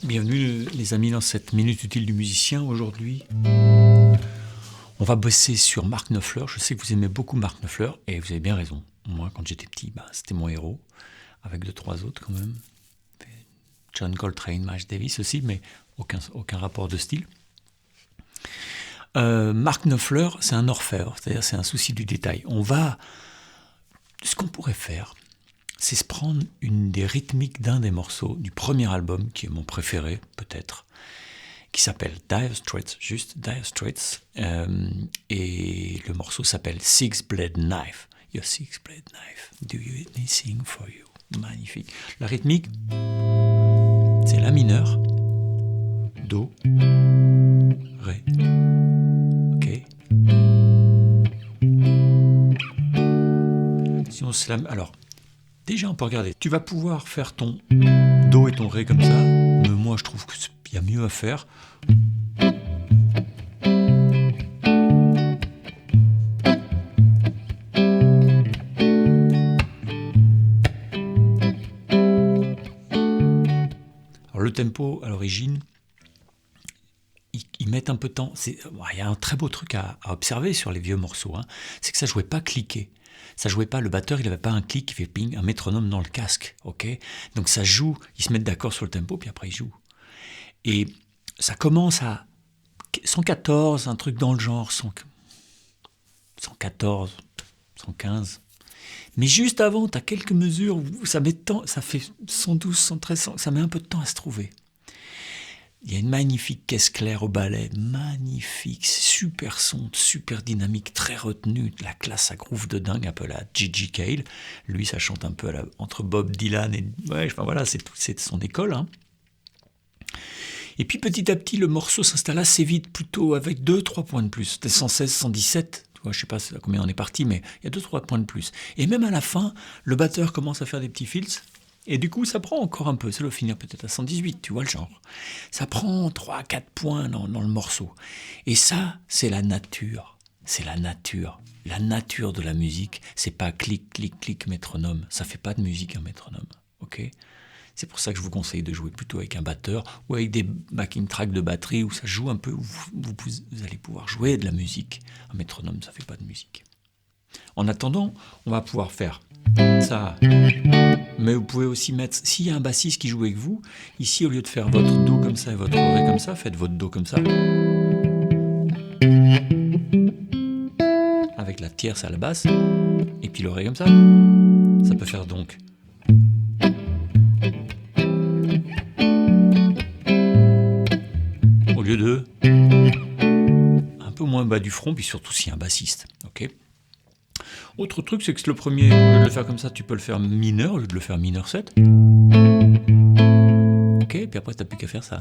Bienvenue les amis dans cette Minute Utile du musicien. Aujourd'hui, on va bosser sur Mark Knopfler. Je sais que vous aimez beaucoup Mark Knopfler et vous avez bien raison. Moi, quand j'étais petit, c'était mon héros, avec 2-3 autres quand même. John Coltrane, Miles Davis aussi, mais aucun rapport de style. Mark Knopfler, c'est un orfèvre, c'est-à-dire c'est un souci du détail. Ce qu'on pourrait faire, c'est se prendre une des rythmiques d'un des morceaux du premier album, qui est mon préféré, peut-être, qui s'appelle Dire Straits, juste Dire Straits, et le morceau s'appelle Six Blade Knife. Your six blade knife, do you anything for you? Magnifique. La rythmique, c'est La mineur, Do, Ré, ok. Si on se la... Alors, déjà, on peut regarder. Tu vas pouvoir faire ton Do et ton Ré comme ça, mais moi, je trouve qu'il y a mieux à faire. Alors, le tempo, à l'origine, ils mettent un peu de temps. Il y a un très beau truc à observer sur les vieux morceaux, hein. C'est que ça jouait pas cliqué. Ça jouait pas, le batteur, il avait pas un clic qui fait ping, un métronome dans le casque, ok. Donc ça joue, ils se mettent d'accord sur le tempo, puis après ils jouent. Et ça commence à 114, un truc dans le genre, 114, 115. Mais juste avant, tu as quelques mesures où ça met de temps, ça fait 112, 113, ça met un peu de temps à se trouver. Il y a une magnifique caisse claire au ballet, magnifique, super son, super dynamique, très retenu, la classe à groove de dingue, un peu la Gigi Cale. Lui, ça chante un peu entre Bob Dylan et... Ouais, enfin voilà, c'est son école, hein. Et puis petit à petit, le morceau s'installe assez vite, plutôt avec 2-3 points de plus. C'était 116, 117, je ne sais pas à combien on est parti, mais il y a 2-3 points de plus. Et même à la fin, le batteur commence à faire des petits fills. Et du coup, ça prend encore un peu. Ça doit finir peut-être à 118, tu vois le genre. Ça prend 3-4 points dans le morceau. Et ça, c'est la nature. C'est la nature. La nature de la musique, c'est pas clic, clic, clic, métronome. Ça fait pas de musique un métronome, ok ? C'est pour ça que je vous conseille de jouer plutôt avec un batteur ou avec des backing tracks de batterie où ça joue un peu, où vous allez pouvoir jouer de la musique. Un métronome, ça fait pas de musique. En attendant, on va pouvoir faire ça. Mais vous pouvez aussi mettre, s'il y a un bassiste qui joue avec vous, ici, au lieu de faire votre Do comme ça et votre Ré comme ça, faites votre Do comme ça. Avec la tierce à la basse, et puis le Ré comme ça. Ça peut faire donc... Au lieu de... un peu moins bas du front, puis surtout s'il y a un bassiste, ok ? Autre truc, c'est que le premier, au lieu de le faire comme ça, tu peux le faire mineur, au lieu de le faire mineur 7. Ok, puis après, t'as plus qu'à faire ça.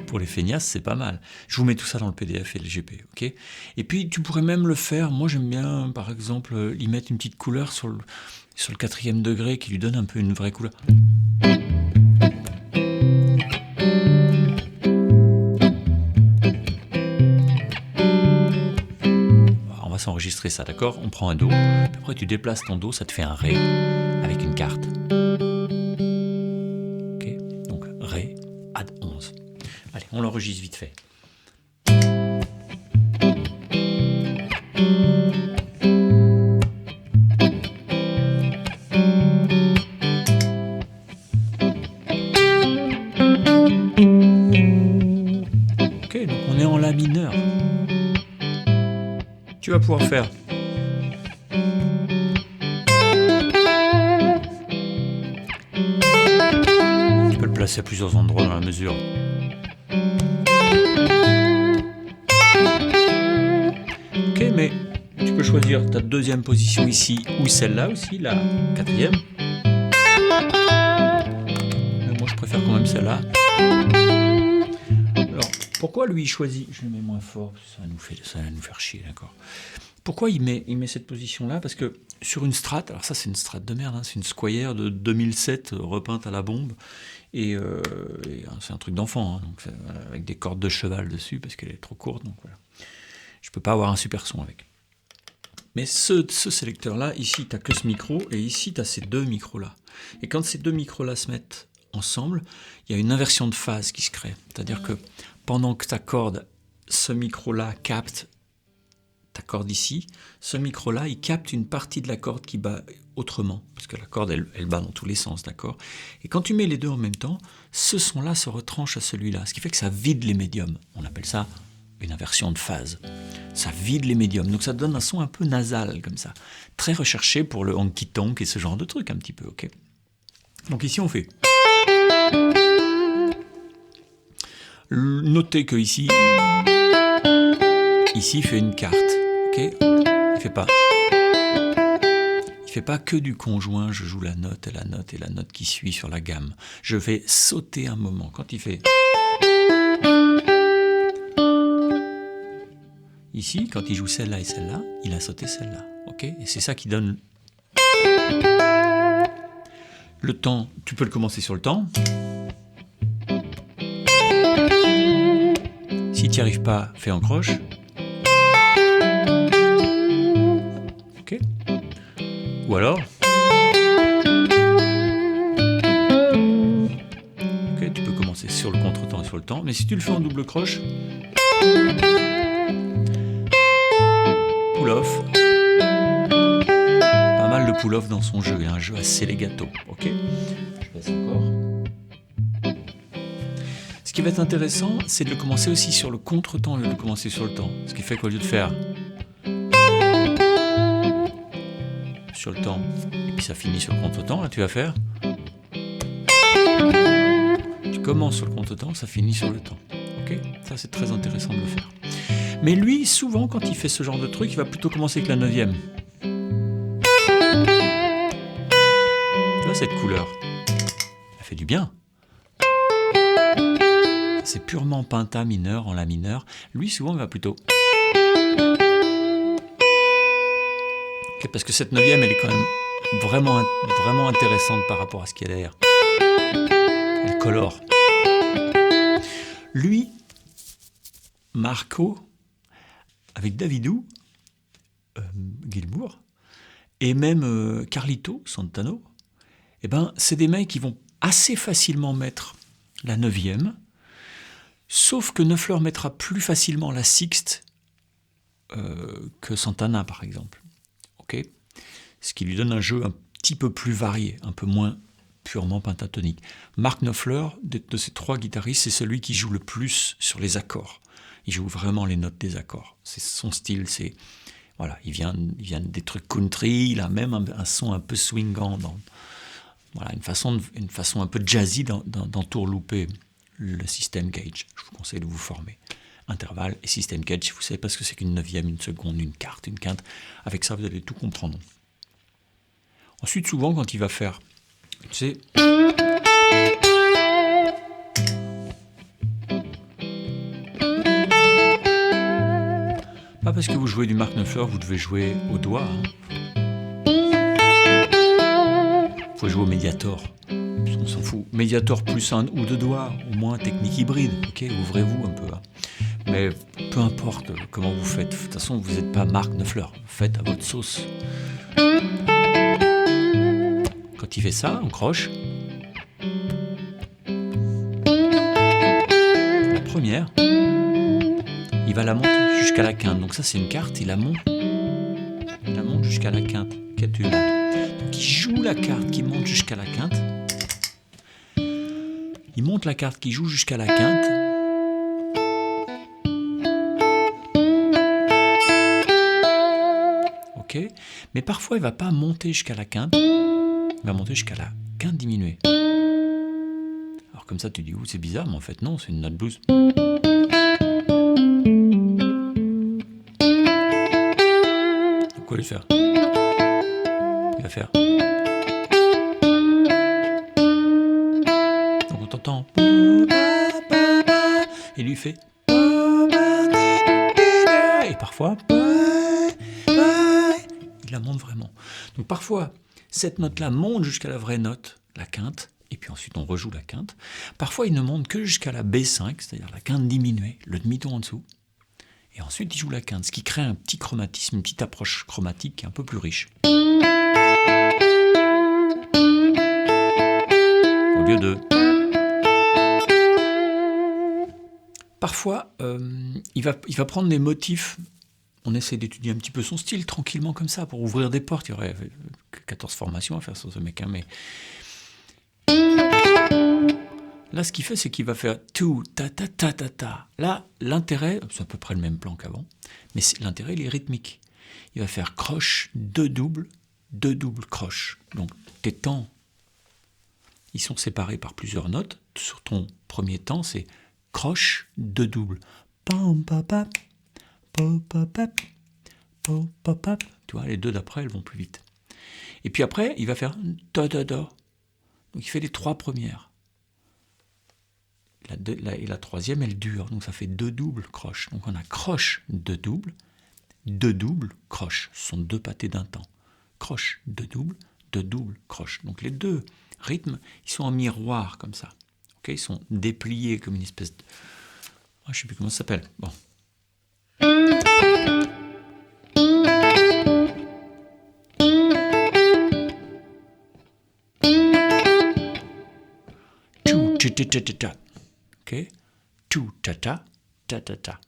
Pour les feignasses, c'est pas mal. Je vous mets tout ça dans le PDF et le GP, ok ? Et puis, tu pourrais même le faire, moi j'aime bien, par exemple, y mettre une petite couleur sur le 4e degré qui lui donne un peu une vraie couleur. Enregistrer ça, d'accord ? On prend un Do, puis après tu déplaces ton Do, ça te fait un Ré avec une carte. Ok ? Donc Ré, Add 11. Allez, on l'enregistre vite fait. Ok, donc on est en La mineur. Tu vas pouvoir faire. Tu peux le placer à plusieurs endroits dans la mesure. Ok, mais tu peux choisir ta 2e position ici ou celle-là aussi, la 4e. Mais moi je préfère quand même celle-là. Alors, pourquoi lui il choisit... Je le mets moins fort, ça va nous faire chier, d'accord. Pourquoi il met cette position-là ? Parce que sur une strat, alors ça c'est une strat de merde, hein, c'est une Squier de 2007 repeinte à la bombe, et c'est un truc d'enfant, hein, donc, voilà, avec des cordes de cheval dessus, parce qu'elle est trop courte, donc voilà. Je peux pas avoir un super son avec. Mais ce sélecteur-là, ici, tu n'as que ce micro, et ici, tu as ces deux micros-là. Et quand ces deux micros-là se mettent ensemble, il y a une inversion de phase qui se crée. C'est-à-dire que pendant que ta corde, ce micro-là capte ta corde ici, ce micro-là, il capte une partie de la corde qui bat autrement, parce que la corde, elle bat dans tous les sens, d'accord ? Et quand tu mets les deux en même temps, ce son-là se retranche à celui-là, ce qui fait que ça vide les médiums. On appelle ça une inversion de phase. Ça vide les médiums, donc ça donne un son un peu nasal, comme ça. Très recherché pour le honky-tonk et ce genre de truc, un petit peu, ok ? Donc ici, on fait... Notez que ici il fait une carte, ok ? Il fait pas que du conjoint, je joue la note et la note et la note qui suit sur la gamme. Je vais sauter un moment. Quand il fait... Ici, quand il joue celle-là et celle-là, il a sauté celle-là, ok ? Et c'est ça qui donne... Le temps, tu peux le commencer sur le temps. Si tu n'y arrives pas, fais en croche. Ok. Ou alors... Ok, tu peux commencer sur le contretemps et sur le temps. Mais si tu le fais en double croche... Pull-off. Pas mal de pull-off dans son jeu. Il y a un jeu assez legato. Ok. Je passe encore. Ce qui va être intéressant, c'est de le commencer aussi sur le contretemps au lieu de le commencer sur le temps. Ce qui fait qu'au lieu de faire sur le temps, et puis ça finit sur le contretemps, là tu vas faire... Tu commences sur le contretemps, ça finit sur le temps. Ok ? Ça c'est très intéressant de le faire. Mais lui, souvent, quand il fait ce genre de truc, il va plutôt commencer avec la 9e. Tu vois cette couleur ? Elle fait du bien. C'est purement penta mineur en la mineur. Lui, souvent, il va plutôt... Okay, parce que cette 9e, elle est quand même vraiment intéressante par rapport à ce qu'il y a derrière. Elle colore. Lui, Marco, avec Davidou, Gilmour, et même Carlito Santano, eh ben, c'est des mecs qui vont assez facilement mettre la 9e, sauf que Neufleur mettra plus facilement la sixte que Santana, par exemple. Okay, ce qui lui donne un jeu un petit peu plus varié, un peu moins purement pentatonique. Mark Neufleur, de ces trois guitaristes, c'est celui qui joue le plus sur les accords. Il joue vraiment les notes des accords. C'est son style, c'est... Voilà, il vient des trucs country, il a même un son un peu swingant, voilà, une façon un peu jazzy d'entourlouper le système Gage. Je vous conseille de vous former. Intervalle et système Gage, si vous savez pas ce que c'est qu'une 9e, une seconde, une quarte, une quinte, avec ça vous allez tout comprendre. Ensuite, souvent quand il va faire, tu sais, pas parce que vous jouez du Mark Neufleur, vous devez jouer au doigt. Hein. Vous pouvez jouer au Mediator. On s'en fout. Mediator plus un ou deux doigts, au moins technique hybride. Ok, ouvrez-vous un peu. Hein. Mais peu importe comment vous faites. De toute façon, vous n'êtes pas Mark Neufleur. Faites à votre sauce. Quand il fait ça, on croche. La première, il va la monter jusqu'à la quinte. Donc ça, c'est une carte, il la monte jusqu'à la quinte. Donc il joue la carte qui monte jusqu'à la quinte. Il monte la carte qui joue jusqu'à la quinte. Ok, mais parfois il va pas monter jusqu'à la quinte. Il va monter jusqu'à la quinte diminuée. Alors comme ça, tu dis, c'est bizarre, mais en fait non, c'est une note blues. Quoi lui faire ? Il va faire. Donc on t'entend. Et lui fait. Et parfois. Il la monte vraiment. Donc parfois, cette note-là monte jusqu'à la vraie note, la quinte, et puis ensuite on rejoue la quinte. Parfois, il ne monte que jusqu'à la B5, c'est-à-dire la quinte diminuée, le demi-ton en dessous. Et ensuite, il joue la quinte, ce qui crée un petit chromatisme, une petite approche chromatique qui est un peu plus riche. Au lieu de... Parfois, il va prendre des motifs. On essaie d'étudier un petit peu son style, tranquillement comme ça, pour ouvrir des portes. Il y aurait 14 formations à faire sur ce mec, hein, mais... Là, ce qu'il fait, c'est qu'il va faire tout, ta, ta, ta, ta, ta. Là, l'intérêt, c'est à peu près le même plan qu'avant, mais l'intérêt, il est rythmique. Il va faire croche, deux doubles, croche. Donc, tes temps, ils sont séparés par plusieurs notes. Sur ton premier temps, c'est croche, deux doubles. Pam, pa, pa, pa, pa, pa, pa, pa, pa. Tu vois, les deux d'après, elles vont plus vite. Et puis après, il va faire da, da, da. Donc, il fait les trois premières. Et la troisième, elle dure, donc ça fait deux doubles croches. Donc on a croche, deux doubles, croche. Ce sont deux pâtés d'un temps. Croche, deux doubles, croche. Donc les deux rythmes, ils sont en miroir comme ça. Okay, ils sont dépliés comme une espèce de... je ne sais plus comment ça s'appelle. Bon. Ok, tout ta ta ta ta ta.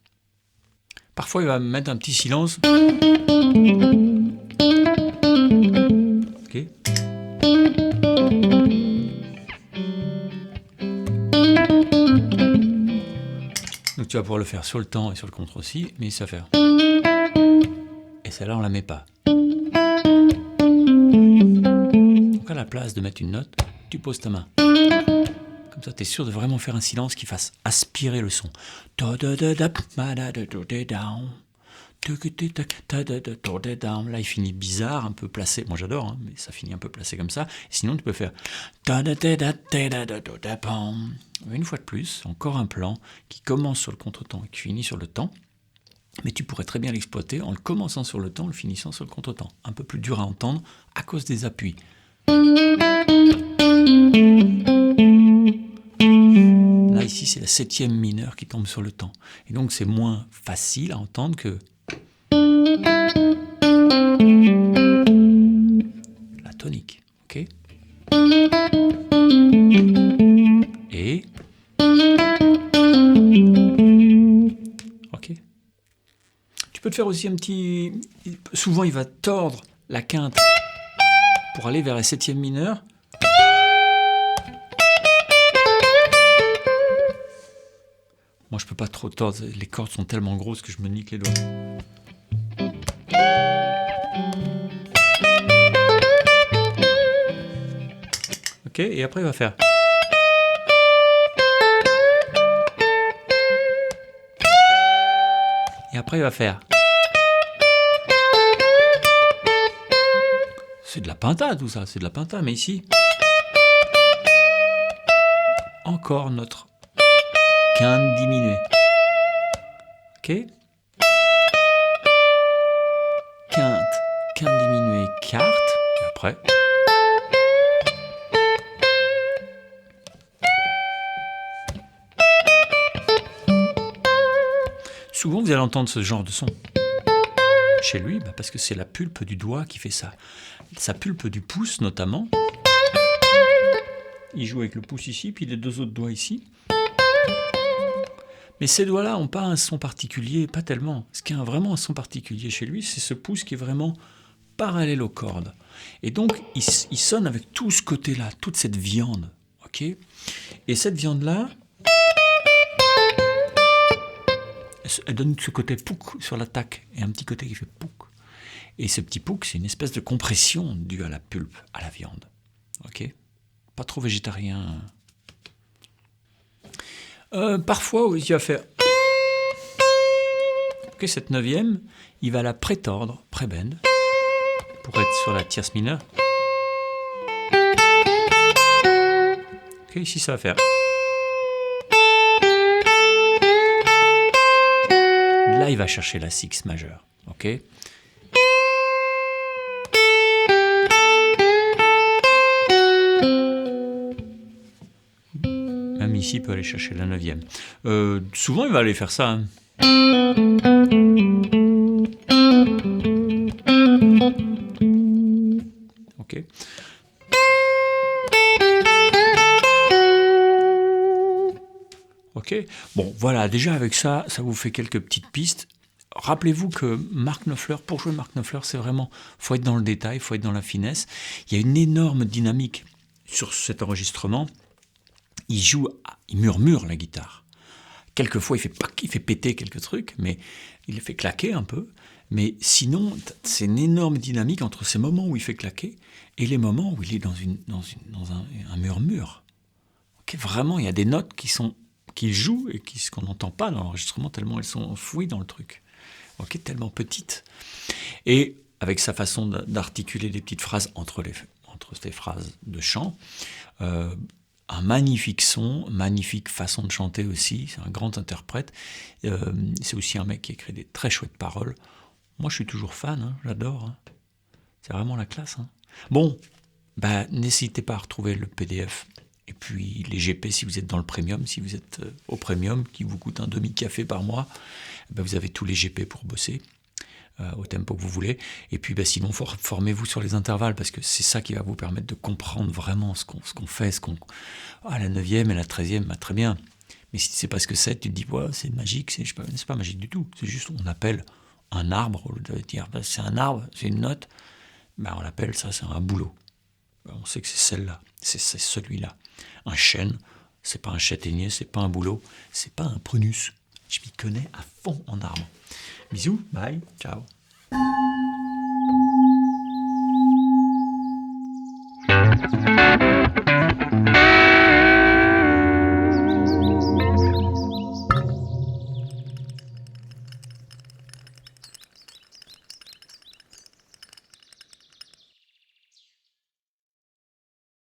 Parfois, il va mettre un petit silence. Ok. Donc tu vas pouvoir le faire sur le temps et sur le contre aussi, mais ça va faire. Et celle-là, on la met pas. Donc à la place de mettre une note, tu poses ta main. Comme ça, tu es sûr de vraiment faire un silence qui fasse aspirer le son. Là, il finit bizarre, un peu placé. Moi, j'adore, hein, mais ça finit un peu placé comme ça. Et sinon, tu peux faire... Une fois de plus, encore un plan qui commence sur le contre-temps et qui finit sur le temps. Mais tu pourrais très bien l'exploiter en le commençant sur le temps, en le finissant sur le contre-temps. Un peu plus dur à entendre à cause des appuis. Là, ici, c'est la septième mineure qui tombe sur le temps. Et donc, c'est moins facile à entendre que la tonique. Ok ? Et... Ok ? Tu peux te faire aussi un petit... Souvent, il va tordre la quinte pour aller vers la septième mineure. Moi, je peux pas trop tordre. Les cordes sont tellement grosses que je me nique les doigts. Ok, et après, il va faire... Et après, il va faire... C'est de la pinta, tout ça. C'est de la pinta. Mais ici... Encore notre... quinte diminuée. Ok. Quinte diminuée, quarte. Et après. Souvent, vous allez entendre ce genre de son. Chez lui, parce que c'est la pulpe du doigt qui fait ça. Sa pulpe du pouce, notamment. Il joue avec le pouce ici, puis les deux autres doigts ici. Mais ces doigts-là n'ont pas un son particulier, pas tellement. Ce qui a vraiment un son particulier chez lui, c'est ce pouce qui est vraiment parallèle aux cordes. Et donc, il sonne avec tout ce côté-là, toute cette viande. Ok ? Et cette viande-là, elle donne ce côté pouk sur l'attaque, et un petit côté qui fait pouk. Et ce petit pouk, c'est une espèce de compression due à la pulpe, à la viande. Ok ? Pas trop végétarien. Parfois, il va faire... Ok, cette neuvième, il va la pré-tordre, pré-bend, pour être sur la tierce mineure. Ok, ici ça va faire... Là, il va chercher la six majeure. Ok ? Même ici, il peut aller chercher la neuvième. Souvent, il va aller faire ça. Hein. ok. Ok. Bon, voilà, déjà avec ça, ça vous fait quelques petites pistes. Rappelez-vous que Mark Knopfler, pour jouer Mark Knopfler, c'est vraiment, faut être dans le détail, faut être dans la finesse. Il y a une énorme dynamique sur cet enregistrement. Il murmure la guitare. Quelquefois, il fait péter quelques trucs, mais il les fait claquer un peu. Mais sinon, c'est une énorme dynamique entre ces moments où il fait claquer et les moments où il est dans un murmure. Okay, vraiment, il y a des notes qu'il joue et qu'on n'entend pas dans l'enregistrement tellement elles sont enfouies dans le truc. Okay, tellement petites. Et avec sa façon d'articuler des petites phrases entre ces phrases de chant, un magnifique son, magnifique façon de chanter aussi, c'est un grand interprète. C'est aussi un mec qui écrit des très chouettes paroles. Moi, je suis toujours fan, hein, j'adore. Hein. C'est vraiment la classe. Hein. Bon, n'hésitez pas à retrouver le PDF. Et puis les GP si vous êtes dans le premium, si vous êtes au premium, qui vous coûte un demi-café par mois, vous avez tous les GP pour bosser au tempo que vous voulez. Et puis sinon, formez-vous sur les intervalles, parce que c'est ça qui va vous permettre de comprendre vraiment ce qu'on fait. La 9e et la 13e, très bien. Mais si tu ne sais pas ce que c'est, tu te dis, c'est magique, c'est pas magique du tout. C'est juste, on appelle un arbre, au lieu de dire, c'est un arbre, c'est une note, on l'appelle ça, c'est un boulot. On sait que c'est celle-là, c'est celui-là. Un chêne, c'est pas un châtaignier, c'est pas un bouleau, c'est pas un prunus. Je m'y connais à fond en arbre. Bisous, bye, ciao.